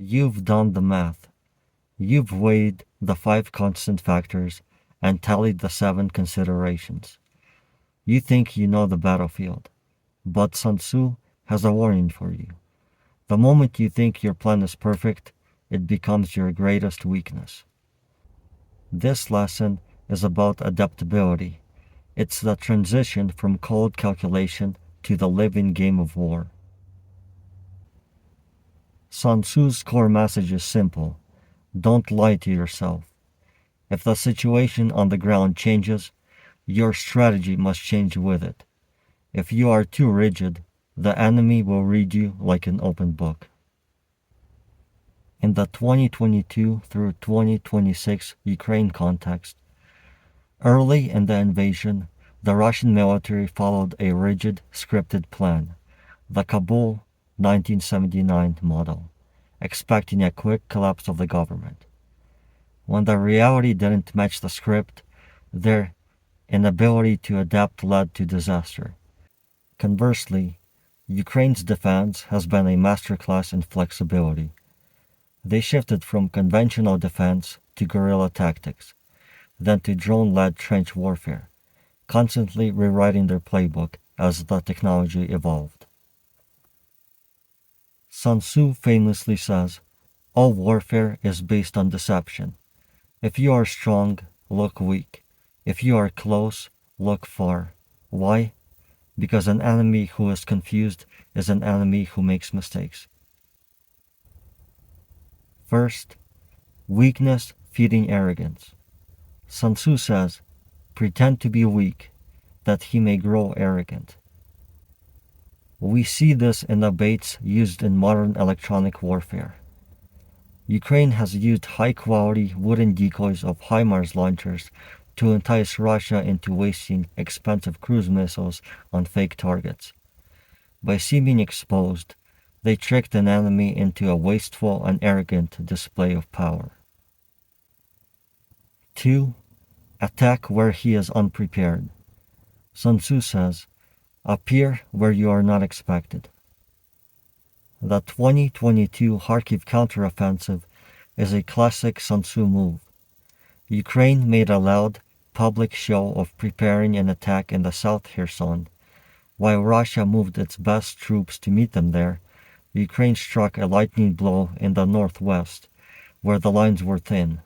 You've done the math. You've weighed the 5 constant factors and tallied the 7 considerations. You think you know the battlefield, but Sun Tzu has a warning for you. The moment you think your plan is perfect, it becomes your greatest weakness. This lesson is about adaptability. It's the transition from cold calculation to the living game of war. Sun Tzu's core message is simple. Don't lie to yourself. If the situation on the ground changes, your strategy must change with it. If you are too rigid, the enemy will read you like an open book. In the 2022 through 2026 Ukraine context, early in the invasion, the Russian military followed a rigid, scripted plan, the Kabul 1979 model, expecting a quick collapse of the government. When the reality didn't match the script, their inability to adapt led to disaster. Conversely, Ukraine's defense has been a masterclass in flexibility. They shifted from conventional defense to guerrilla tactics, then to drone-led trench warfare, constantly rewriting their playbook as the technology evolved. Sun Tzu famously says, "All warfare is based on deception. If you are strong, look weak. If you are close, look far." Why? Because an enemy who is confused is an enemy who makes mistakes. First, weakness feeding arrogance. Sun Tzu says, "Pretend to be weak, that he may grow arrogant." We see this in the baits used in modern electronic warfare. Ukraine has used high-quality wooden decoys of HIMARS launchers to entice Russia into wasting expensive cruise missiles on fake targets. By seeming exposed, they tricked an enemy into a wasteful and arrogant display of power. 2. Attack where he is unprepared. Sun Tzu says, "Appear where you are not expected." The 2022 Kharkiv counteroffensive is a classic Sun Tzu move. Ukraine made a loud, public show of preparing an attack in the South Kherson. While Russia moved its best troops to meet them there, Ukraine struck a lightning blow in the northwest, where the lines were thin.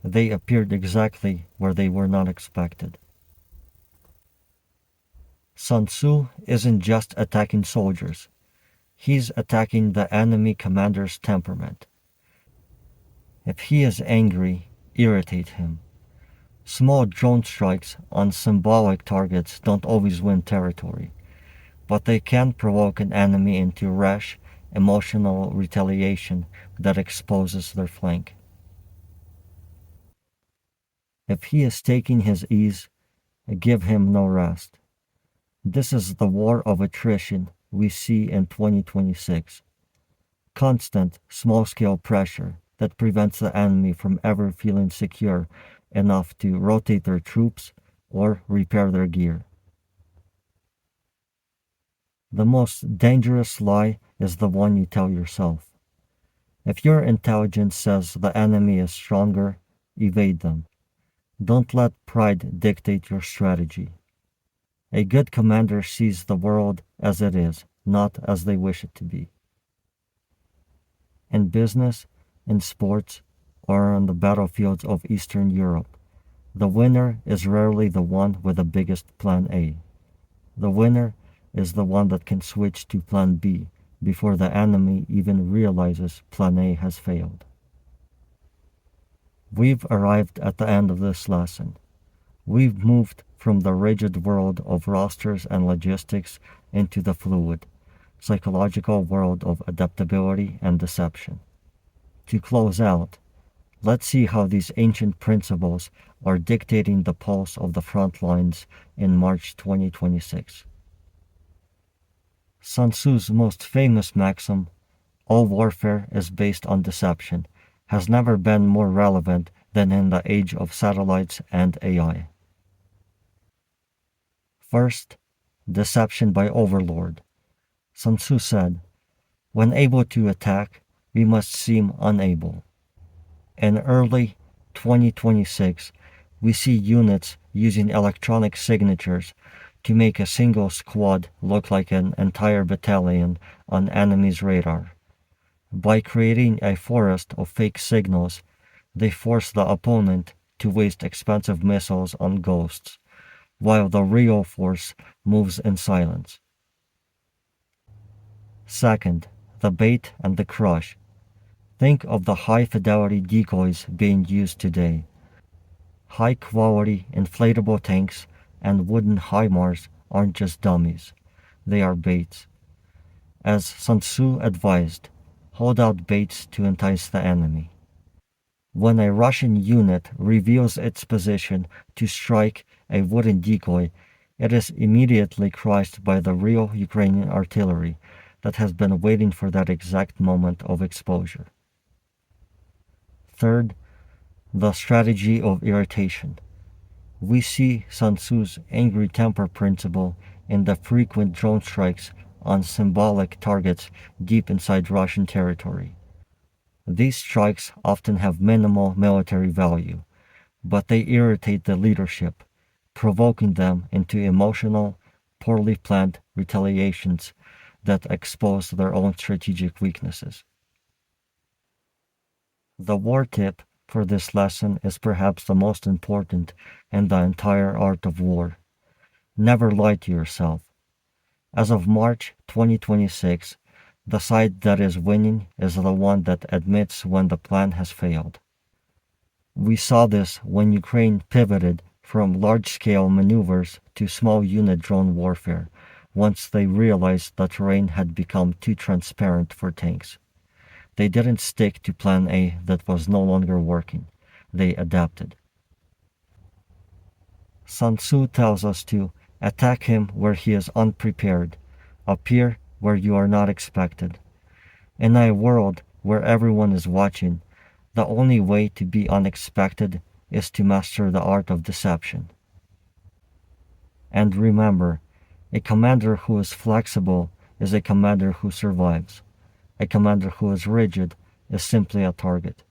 They appeared exactly where they were not expected. Sun Tzu isn't just attacking soldiers. He's attacking the enemy commander's temperament. If he is angry, irritate him. Small drone strikes on symbolic targets don't always win territory, but they can provoke an enemy into rash, emotional retaliation that exposes their flank. If he is taking his ease, give him no rest. This is the war of attrition we see in 2026. Constant, small-scale pressure that prevents the enemy from ever feeling secure enough to rotate their troops or repair their gear. The most dangerous lie is the one you tell yourself. If your intelligence says the enemy is stronger, evade them. Don't let pride dictate your strategy. A good commander sees the world as it is, not as they wish it to be. In business, in sports, or on the battlefields of Eastern Europe, the winner is rarely the one with the biggest plan A. The winner is the one that can switch to plan B before the enemy even realizes plan A has failed. We've arrived at the end of this lesson. We've moved from the rigid world of rosters and logistics into the fluid, psychological world of adaptability and deception. To close out, let's see how these ancient principles are dictating the pulse of the front lines in March 2026. Sun Tzu's most famous maxim, "All warfare is based on deception," has never been more relevant than in the age of satellites and AI. First, deception by overlord. Sun Tzu said, "When able to attack, we must seem unable. In early 2026, we see units using electronic signatures to make a single squad look like an entire battalion on enemy's radar. By creating a forest of fake signals, they force the opponent to waste expensive missiles on ghosts, while the real force moves in silence. Second, the bait and the crush. Think of the high-fidelity decoys being used today. High-quality inflatable tanks and wooden HIMARS aren't just dummies, they are baits. As Sun Tzu advised, hold out baits to entice the enemy. When a Russian unit reveals its position to strike a wooden decoy, it is immediately crushed by the real Ukrainian artillery that has been waiting for that exact moment of exposure. Third, the strategy of irritation. We see Sun Tzu's angry temper principle in the frequent drone strikes on symbolic targets deep inside Russian territory. These strikes often have minimal military value, but they irritate the leadership, provoking them into emotional, poorly planned retaliations that expose their own strategic weaknesses. The war tip for this lesson is perhaps the most important in the entire art of war. Never lie to yourself. As of March 2026, the side that is winning is the one that admits when the plan has failed. We saw this when Ukraine pivoted from large-scale maneuvers to small unit drone warfare once they realized the terrain had become too transparent for tanks. They didn't stick to plan A that was no longer working. They adapted. Sun Tzu tells us to attack him where he is unprepared, appear where you are not expected. In a world where everyone is watching, the only way to be unexpected is to master the art of deception. And remember, a commander who is flexible is a commander who survives. A commander who is rigid is simply a target.